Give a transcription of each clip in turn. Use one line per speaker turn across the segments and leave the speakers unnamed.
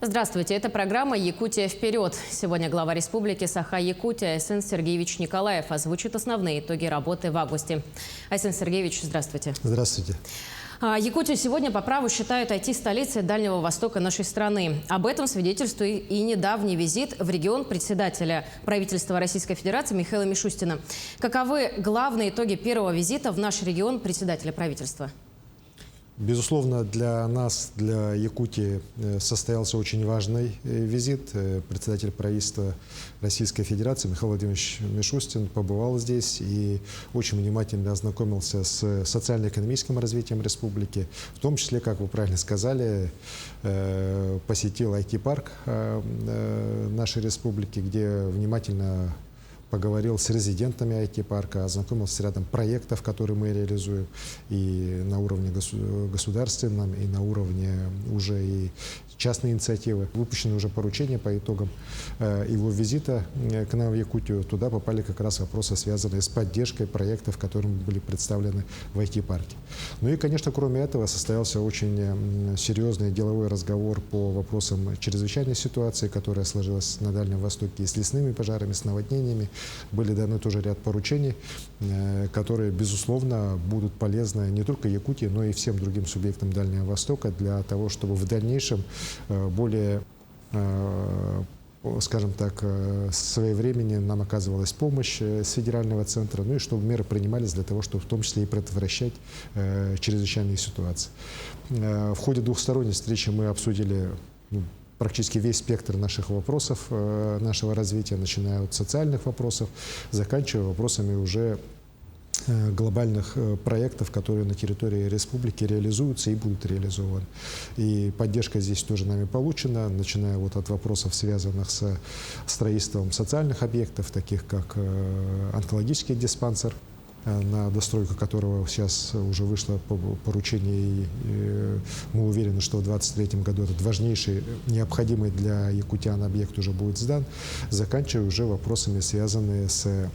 Здравствуйте, это программа «Якутия вперед». Сегодня глава республики Саха-Якутия Айсен Сергеевич Николаев озвучит основные итоги работы в августе. Айсен Сергеевич, здравствуйте.
Здравствуйте.
Якутию сегодня по праву считают IT-столицей Дальнего Востока нашей страны. Об этом свидетельствует и недавний визит в регион председателя правительства Российской Федерации Михаила Мишустина. Каковы главные итоги первого визита в наш регион председателя правительства?
Безусловно, для нас, для Якутии, состоялся очень важный визит. Председатель правительства Российской Федерации Михаил Владимирович Мишустин побывал здесь и очень внимательно ознакомился с социально-экономическим развитием республики. В том числе, как вы правильно сказали, посетил IT-парк нашей республики, где внимательно поговорил с резидентами IT-парка, ознакомился с рядом проектов, которые мы реализуем и на уровне государственном, и на уровне уже и частной инициативы. Выпущены уже поручения по итогам его визита к нам в Якутию. Туда попали как раз вопросы, связанные с поддержкой проектов, которые были представлены в IT-парке. Ну и, конечно, кроме этого, состоялся очень серьезный деловой разговор по вопросам чрезвычайной ситуации, которая сложилась на Дальнем Востоке и с лесными пожарами, с наводнениями. Были даны тоже ряд поручений, которые, безусловно, будут полезны не только Якутии, но и всем другим субъектам Дальнего Востока для того, чтобы в дальнейшем более, скажем так, своевременно нам оказывалась помощь с федерального центра, ну и чтобы меры принимались для того, чтобы в том числе и предотвращать чрезвычайные ситуации. В ходе двухсторонней встречи мы обсудили практически весь спектр наших вопросов, нашего развития, начиная от социальных вопросов, заканчивая вопросами уже глобальных проектов, которые на территории республики реализуются и будут реализованы. И поддержка здесь тоже нами получена, начиная вот от вопросов, связанных с строительством социальных объектов, таких как онкологический диспансер, на достройку которого сейчас уже вышло поручение, и мы уверены, что в 2023 году этот важнейший, необходимый для якутян объект уже будет сдан, заканчивая уже вопросами, связанные с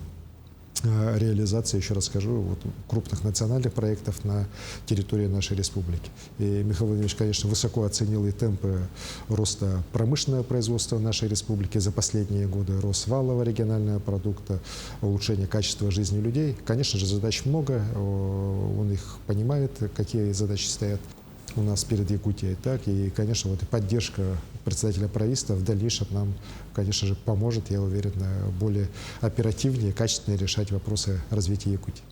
реализацией, еще раз скажу, вот, крупных национальных проектов на территории нашей республики. И Михаил Владимирович, конечно, высоко оценил и темпы роста промышленного производства нашей республики за последние годы, рост валового регионального продукта, улучшение качества жизни людей. Конечно же, задач много, он их понимает, какие задачи стоят у нас перед Якутией. Так, и, конечно, вот и поддержка председателя правительства в дальнейшем нам, конечно же, поможет, я уверен, более оперативнее, качественно решать вопросы развития Якутии.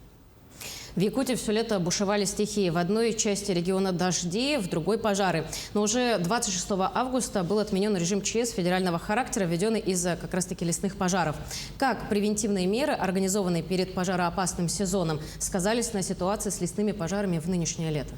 В Якутии все лето бушевали стихии. В одной части региона дожди, в другой пожары. Но уже 26 августа был отменен режим ЧС федерального характера, введенный из-за как раз-таки лесных пожаров. Как превентивные меры, организованные перед пожароопасным сезоном, сказались на ситуации с лесными пожарами в нынешнее лето?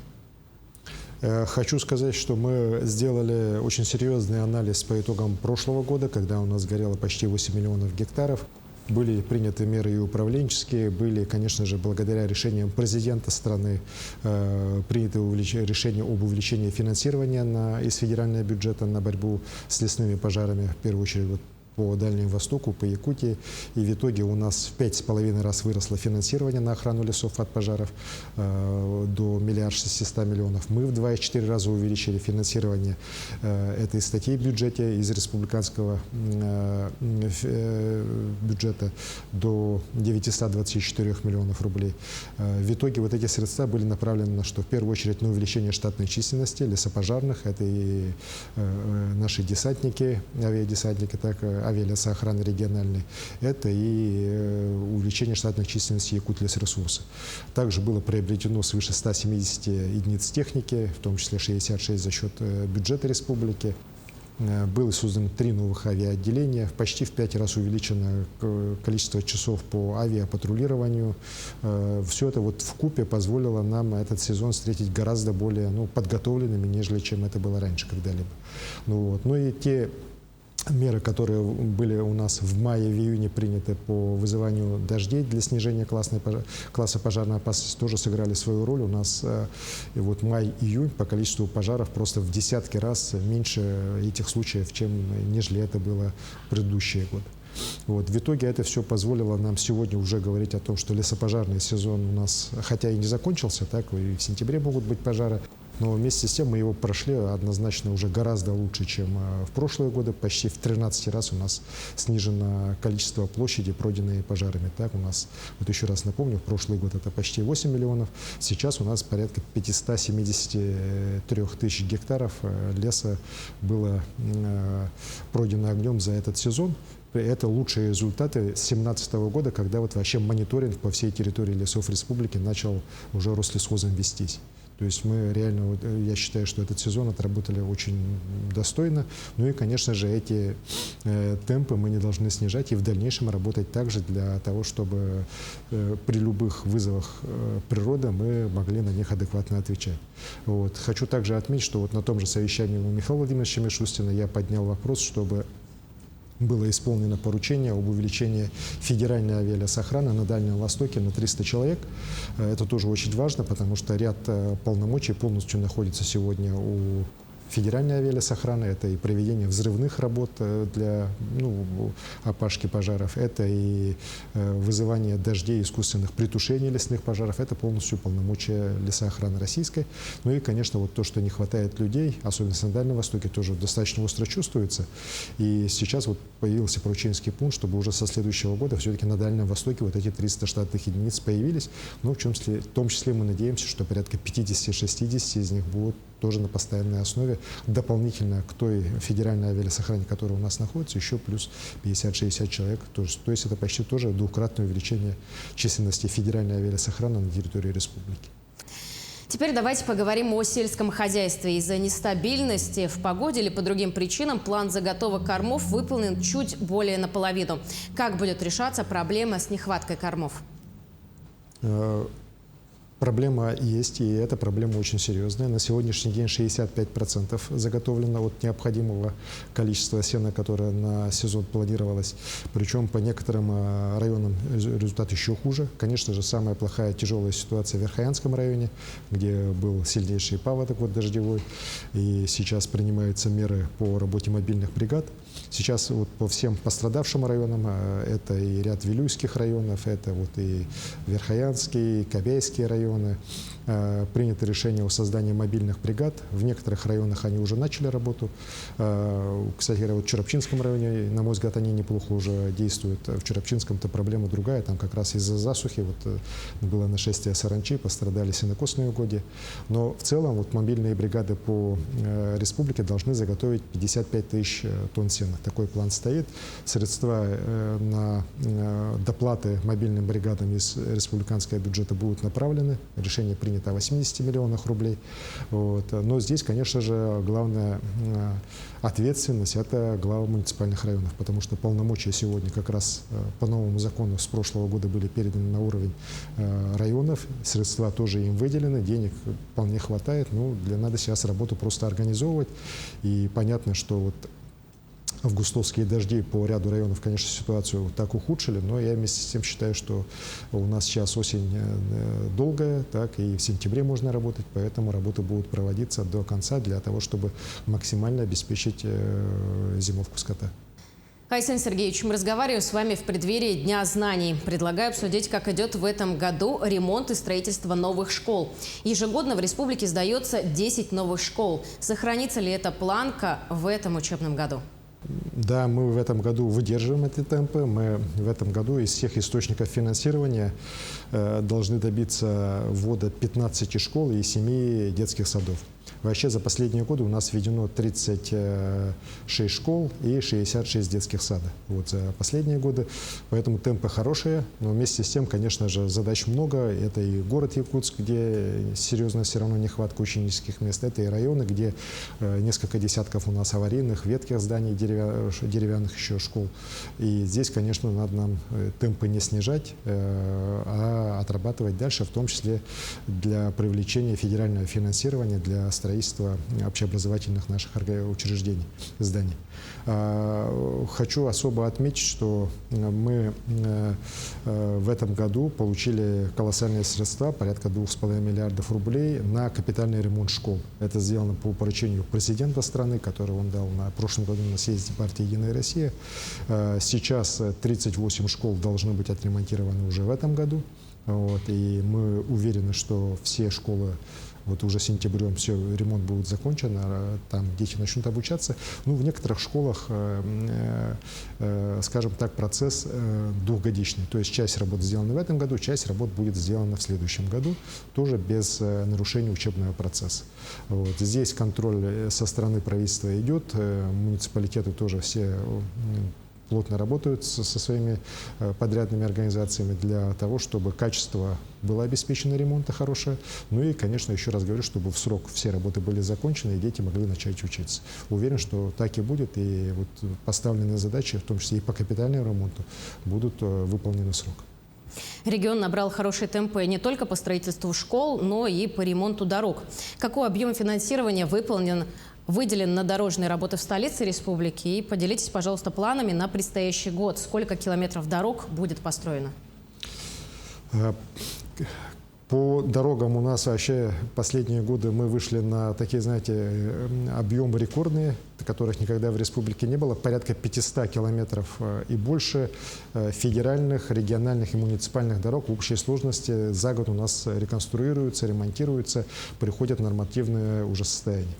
Хочу сказать, что мы сделали очень серьезный анализ по итогам прошлого года, когда у нас горело почти 8 миллионов гектаров. Были приняты меры и управленческие, были, конечно же, благодаря решениям президента страны приняты решения об увеличении финансирования из федерального бюджета на борьбу с лесными пожарами, в первую очередь по Дальнему Востоку, по Якутии. И в итоге у нас в 5,5 раз выросло финансирование на охрану лесов от пожаров до 1 600 000 000. Мы в 2,4 раза увеличили финансирование этой статьи в бюджете из республиканского бюджета до 924 миллионов рублей. В итоге вот эти средства были направлены на что? В первую очередь на увеличение штатной численности лесопожарных. Это и наши десантники, авиадесантники, так авиалесоохраны региональной, это и увеличение штатной численности Якутлесресурса. Также было приобретено свыше 170 единиц техники, в том числе 66 за счет бюджета республики. Было создано 3 новых авиаотделения, почти в 5 раз увеличено количество часов по авиапатрулированию. Все это вот вкупе позволило нам этот сезон встретить гораздо более подготовленными, нежели чем это было раньше когда-либо. Ну и те меры, которые были у нас в мае, в июне приняты по вызыванию дождей для снижения класса пожарной опасности, тоже сыграли свою роль. У нас вот май-июнь по количеству пожаров просто в десятки раз меньше этих случаев, нежели это было в предыдущие годы. Вот. В итоге это все позволило нам сегодня уже говорить о том, что лесопожарный сезон у нас, хотя и не закончился, так и в сентябре могут быть пожары, но вместе с тем мы его прошли однозначно уже гораздо лучше, чем в прошлые годы. Почти в 13 раз у нас снижено количество площади, пройденной пожарами. Так, у нас, вот еще раз напомню, в прошлый год это почти 8 миллионов, сейчас у нас порядка 573 тысяч гектаров леса было пройдено огнем за этот сезон. Это лучшие результаты с 2017 года, когда вот вообще мониторинг по всей территории лесов республики начал уже Рослесхозом вестись. То есть мы реально, я считаю, что этот сезон отработали очень достойно. Ну и, конечно же, эти темпы мы не должны снижать и в дальнейшем работать также для того, чтобы при любых вызовах природы мы могли на них адекватно отвечать. Вот. Хочу также отметить, что вот на том же совещании у Михаила Владимировича Мишустина я поднял вопрос, чтобы было исполнено поручение об увеличении федеральной авиалесохраны на Дальнем Востоке на 300 человек. Это тоже очень важно, потому что ряд полномочий полностью находится сегодня у федеральной авиалесохраны. Это и проведение взрывных работ для опашки пожаров, это и вызывание дождей, искусственных притушений лесных пожаров. Это полностью полномочия лесоохраны российской. Ну и, конечно, вот то, что не хватает людей, особенно на Дальнем Востоке, тоже достаточно остро чувствуется. И сейчас вот появился порученческий пункт, чтобы уже со следующего года все-таки на Дальнем Востоке вот эти 300 штатных единиц появились. Но в том числе мы надеемся, что порядка 50-60 из них будут тоже на постоянной основе, дополнительно к той федеральной авиалесохране, которая у нас находится, еще плюс 50-60 человек. То есть это почти тоже двукратное увеличение численности федеральной авиалесохраны на территории республики.
Теперь давайте поговорим о сельском хозяйстве. Из-за нестабильности в погоде или по другим причинам план заготовок кормов выполнен чуть более наполовину. Как будет решаться проблема с нехваткой кормов?
Проблема есть, и эта проблема очень серьезная. На сегодняшний день 65% заготовлено от необходимого количества сена, которое на сезон планировалось. Причем по некоторым районам результат еще хуже. Конечно же, самая плохая, тяжелая ситуация в Верхоянском районе, где был сильнейший паводок дождевой. И сейчас принимаются меры по работе мобильных бригад. Сейчас вот по всем пострадавшим районам, это и ряд вилюйских районов, это вот и Верхоянский, и Кобяйские районы, принято решение о создании мобильных бригад. В некоторых районах они уже начали работу. Кстати говоря, вот в Чурапчинском районе, на мой взгляд, они неплохо уже действуют. В Чурапчинском-то проблема другая, там как раз из-за засухи было нашествие саранчи, пострадали сенокосные угодья. Но в целом вот мобильные бригады по республике должны заготовить 55 тысяч тонн сена. Такой план стоит. Средства на доплаты мобильным бригадам из республиканского бюджета будут направлены. Решение принято о 80 миллионах рублей. Вот. Но здесь, конечно же, главная ответственность – это глава муниципальных районов, потому что полномочия сегодня как раз по новому закону с прошлого года были переданы на уровень районов. Средства тоже им выделены, денег вполне хватает. Надо сейчас работу просто организовывать. И понятно, что вот августовские дожди по ряду районов, конечно, ситуацию так ухудшили, но я вместе с тем считаю, что у нас сейчас осень долгая, так, и в сентябре можно работать, поэтому работы будут проводиться до конца для того, чтобы максимально обеспечить зимовку скота.
Айсен Сергеевич, мы разговариваем с вами в преддверии Дня знаний. Предлагаю обсудить, как идет в этом году ремонт и строительство новых школ. Ежегодно в республике сдается 10 новых школ. Сохранится ли эта планка в этом учебном году?
Да, мы в этом году выдерживаем эти темпы. Мы в этом году из всех источников финансирования должны добиться ввода 15 школ и 7 детских садов. Вообще за последние годы у нас введено 36 школ и 66 детских садов. Вот за последние годы. Поэтому темпы хорошие, но вместе с тем, конечно же, задач много. Это и город Якутск, где серьезная все равно нехватка ученических мест. Это и районы, где несколько десятков у нас аварийных, ветхих зданий, деревянных еще школ. И здесь, конечно, надо нам темпы не снижать, а отрабатывать дальше, в том числе для привлечения федерального финансирования для строительства общеобразовательных наших учреждений, зданий. Хочу особо отметить, что мы в этом году получили колоссальные средства, порядка 2,5 миллиардов рублей на капитальный ремонт школ. Это сделано по поручению президента страны, который он дал на прошлом году на съезде партии «Единая Россия». Сейчас 38 школ должны быть отремонтированы уже в этом году. Вот, и мы уверены, что все школы Вот уже сентябрем все, ремонт будет закончен, там дети начнут обучаться. Ну, в некоторых школах, скажем так, процесс двухгодичный. То есть часть работ сделана в этом году, часть работ будет сделана в следующем году, тоже без нарушения учебного процесса. Вот. Здесь контроль со стороны правительства идет, муниципалитеты тоже все плотно работают со своими подрядными организациями для того, чтобы качество было обеспечено ремонта хорошее. Ну и, конечно, еще раз говорю, чтобы в срок все работы были закончены и дети могли начать учиться. Уверен, что так и будет, и вот поставленные задачи, в том числе и по капитальному ремонту, будут выполнены в срок.
Регион набрал хорошие темпы не только по строительству школ, но и по ремонту дорог. Какой объем финансирования выделен на дорожные работы в столице республики? И поделитесь, пожалуйста, планами на предстоящий год. Сколько километров дорог будет построено?
По дорогам у нас вообще последние годы мы вышли на такие, знаете, объемы рекордные, которых никогда в республике не было. Порядка 500 километров и больше федеральных, региональных и муниципальных дорог в общей сложности за год у нас реконструируются, ремонтируются, приходят в нормативное уже состояние.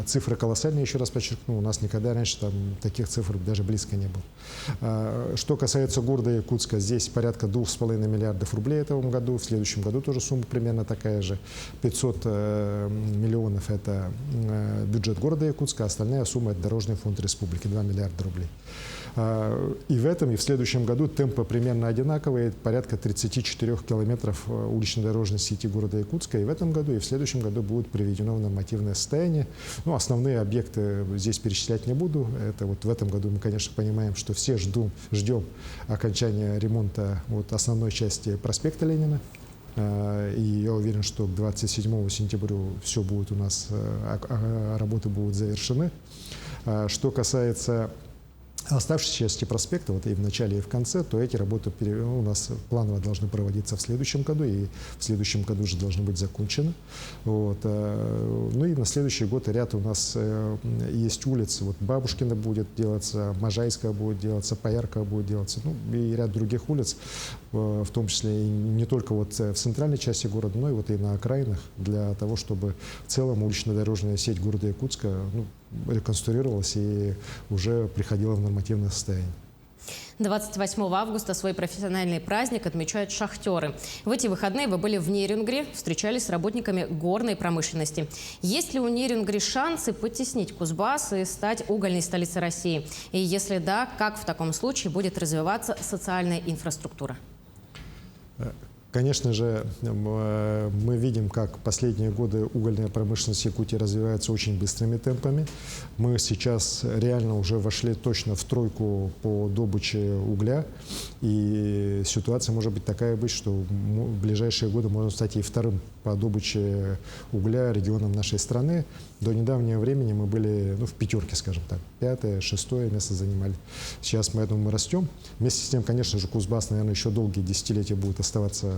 Цифры колоссальные, еще раз подчеркну, у нас никогда раньше там таких цифр даже близко не было. Что касается города Якутска, здесь порядка 2,5 миллиардов рублей в этом году, в следующем году тоже сумма примерно такая же. 500 миллионов – это бюджет города Якутска, остальная сумма – это дорожный фонд республики, 2 миллиарда рублей. И в этом, и в следующем году темпы примерно одинаковые, порядка 34 километров улично-дорожной сети города Якутска. И в этом году, и в следующем году будет приведено в нормативное состояние. Ну, основные объекты здесь перечислять не буду. Это вот в этом году мы, конечно, понимаем, что все ждем окончания ремонта вот основной части проспекта Ленина. И я уверен, что к 27 сентября все будет у нас, работы будут завершены. Что касается оставшейся части проспекта, вот и в начале, и в конце, то эти работы у нас планово должны проводиться в следующем году, и в следующем году уже должны быть закончены. Вот. Ну и на следующий год ряд у нас есть улиц. Вот Бабушкина будет делаться, Можайская будет делаться, Пояркова будет делаться, ну и ряд других улиц, в том числе и не только вот в центральной части города, но и вот и на окраинах, для того, чтобы в целом улично-дорожная сеть города Якутска реконструировалась и уже приходила в нормативное состояние.
28 августа свой профессиональный праздник отмечают шахтеры. В эти выходные вы были в Нерюнгри, встречались с работниками горной промышленности. Есть ли у Нерюнгри шансы потеснить Кузбасс и стать угольной столицей России? И если да, как в таком случае будет развиваться социальная инфраструктура?
Конечно же, мы видим, как последние годы угольная промышленность Якутии развивается очень быстрыми темпами. Мы сейчас реально уже вошли точно в тройку по добыче угля. И ситуация может быть такая быть, что в ближайшие годы можно стать и вторым по добыче угля регионом нашей страны. До недавнего времени мы были в пятерке, скажем так, 5-е, 6-е место занимали. Сейчас мы растем. Вместе с тем, конечно же, Кузбасс, наверное, еще долгие десятилетия будет оставаться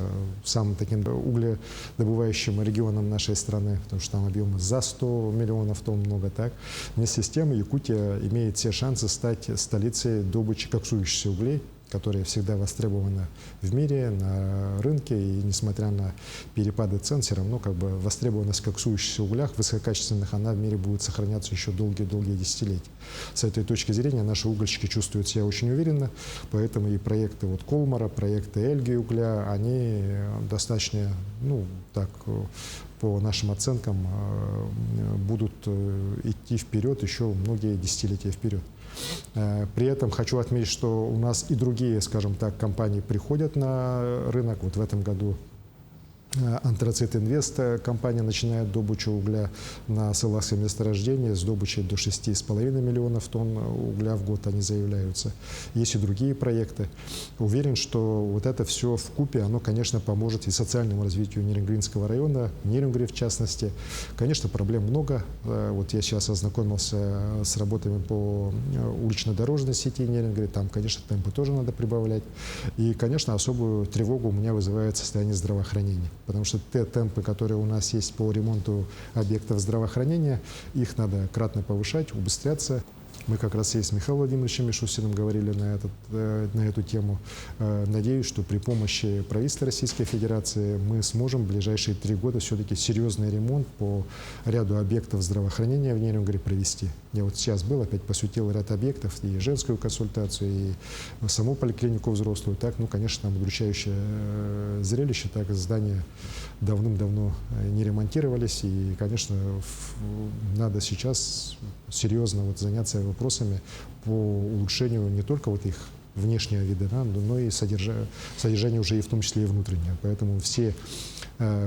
самым таким угледобывающим регионом нашей страны, потому что там объемы за 100 миллионов тонн много, так. Вместе с тем, Якутия имеет все шансы стать столицей добычи коксующихся углей, которая всегда востребована в мире, на рынке, и несмотря на перепады цен, все равно востребованность в коксующихся углях высококачественных, она в мире будет сохраняться еще долгие-долгие десятилетия. С этой точки зрения наши угольщики чувствуют себя очень уверенно, поэтому и проекты Колмара, проекты Эльги угля, они достаточно, по нашим оценкам, будут идти вперед еще многие десятилетия вперед. При этом хочу отметить, что у нас и другие, скажем так, компании приходят на рынок. Вот в этом году Антрацит Инвест компания начинает добычу угля на Сылахском месторождении с добычей до 6,5 миллионов тонн угля в год они заявляются. Есть и другие проекты. Уверен, что вот это все вкупе, оно, конечно, поможет и социальному развитию Нерюнгринского района, Нерюнгри в частности. Конечно, проблем много. Вот я сейчас ознакомился с работами по улично-дорожной сети Нерюнгри. Там, конечно, темпы тоже надо прибавлять. И, конечно, особую тревогу у меня вызывает состояние здравоохранения. Потому что те темпы, которые у нас есть по ремонту объектов здравоохранения, их надо кратно повышать, убыстряться. Мы как раз и с Михаилом Владимировичем Мишустиным говорили на эту тему. Надеюсь, что при помощи правительства Российской Федерации мы сможем в ближайшие 3 года все-таки серьезный ремонт по ряду объектов здравоохранения в Нерюнгри провести. Я вот сейчас был, опять посвятил ряд объектов, и женскую консультацию, и саму поликлинику взрослую. Так, ну, конечно, там удручающее зрелище, так здания давным-давно не ремонтировались, и, конечно, надо сейчас серьезно вот заняться вопросами по улучшению не только вот их внешнего вида, да, но и содержания уже и в том числе и внутреннего. Поэтому все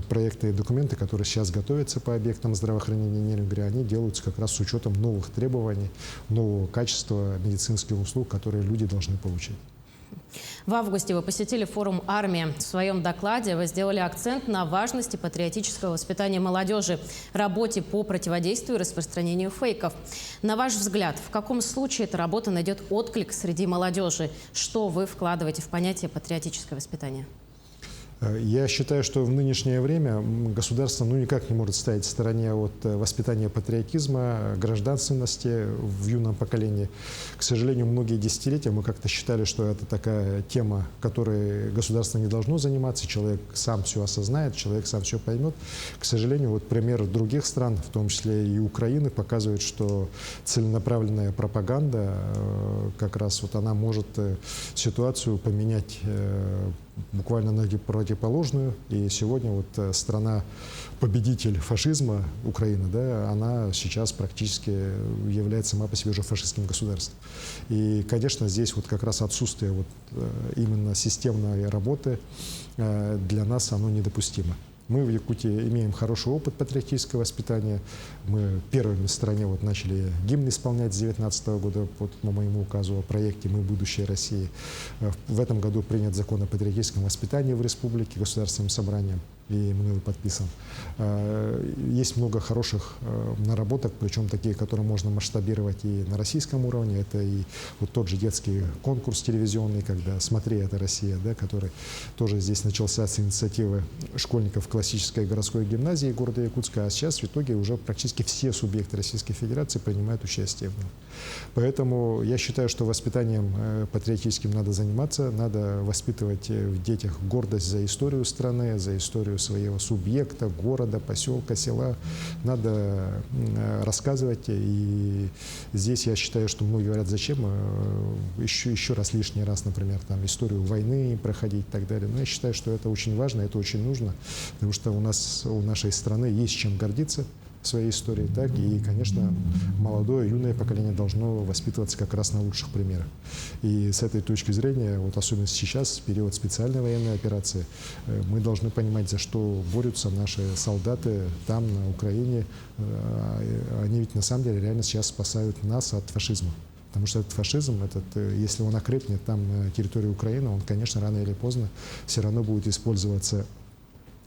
проекты и документы, которые сейчас готовятся по объектам здравоохранения Нерюнгри, они делаются как раз с учетом новых требований, нового качества медицинских услуг, которые люди должны получить.
В августе вы посетили форум «Армия». В своем докладе вы сделали акцент на важности патриотического воспитания молодежи, работе по противодействию и распространению фейков. На ваш взгляд, в каком случае эта работа найдет отклик среди молодежи? Что вы вкладываете в понятие патриотическое воспитание?
Я считаю, что в нынешнее время государство никак не может стоять в стороне от воспитания патриотизма, гражданственности в юном поколении. К сожалению, многие десятилетия мы как-то считали, что это такая тема, которой государство не должно заниматься, человек сам все осознает, человек сам все поймет. К сожалению, вот пример других стран, в том числе и Украины, показывает, что целенаправленная пропаганда, как раз вот она может ситуацию поменять буквально на противоположную. И сегодня вот страна-победитель фашизма, Украина, да, она сейчас практически является сама по себе уже фашистским государством. И, конечно, здесь вот как раз отсутствие вот именно системной работы для нас оно недопустимо. Мы в Якутии имеем хороший опыт патриотического воспитания. Мы первыми в стране вот начали гимн исполнять с 2019 года по моему указу о проекте «Мы – будущее России». В этом году принят закон о патриотическом воспитании в республике Государственным собранием и мною подписан. Есть много хороших наработок, причем такие, которые можно масштабировать и на российском уровне. Это и вот тот же детский конкурс телевизионный, когда «Смотри, это Россия», да, который тоже здесь начался с инициативы школьников классической городской гимназии города Якутска, а сейчас в итоге уже практически все субъекты Российской Федерации принимают участие в нем. Поэтому я считаю, что воспитанием патриотическим надо заниматься, надо воспитывать в детях гордость за историю страны, за историю своего субъекта, города, поселка, села. Надо рассказывать. И здесь я считаю, что многие говорят, зачем еще раз, лишний раз, например, там, историю войны проходить и так далее. Но я считаю, что это очень важно, это очень нужно, потому что у нашей страны есть чем гордиться в своей истории, так и, конечно, молодое, юное поколение должно воспитываться как раз на лучших примерах. И с этой точки зрения, вот особенно сейчас, в период специальной военной операции, мы должны понимать, за что борются наши солдаты там, на Украине. Они ведь на самом деле реально сейчас спасают нас от фашизма. Потому что этот фашизм, если он окрепнет там на территории Украины, он, конечно, рано или поздно все равно будет использоваться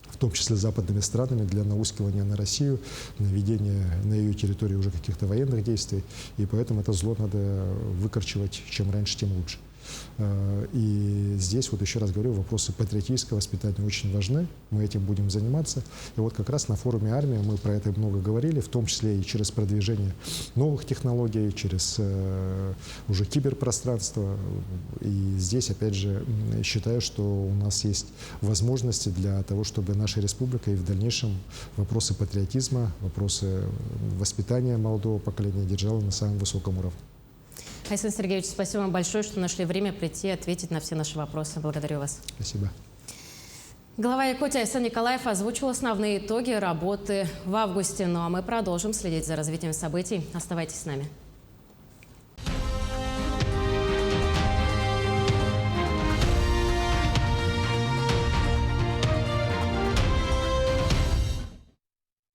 в том числе западными странами, для наускивания на Россию, на ведение на ее территории уже каких-то военных действий. И поэтому это зло надо выкорчевать чем раньше, тем лучше. И здесь, вот еще раз говорю, вопросы патриотического воспитания очень важны, мы этим будем заниматься. И вот как раз на форуме «Армия» мы про это много говорили, в том числе и через продвижение новых технологий, через уже киберпространство. И здесь, опять же, считаю, что у нас есть возможности для того, чтобы наша республика и в дальнейшем вопросы патриотизма, вопросы воспитания молодого поколения держала на самом высоком уровне.
Айсан Сергеевич, спасибо вам большое, что нашли время прийти и ответить на все наши вопросы. Благодарю вас.
Спасибо.
Глава Якутии Айсан Николаев озвучил основные итоги работы в августе. Ну а мы продолжим следить за развитием событий. Оставайтесь с нами.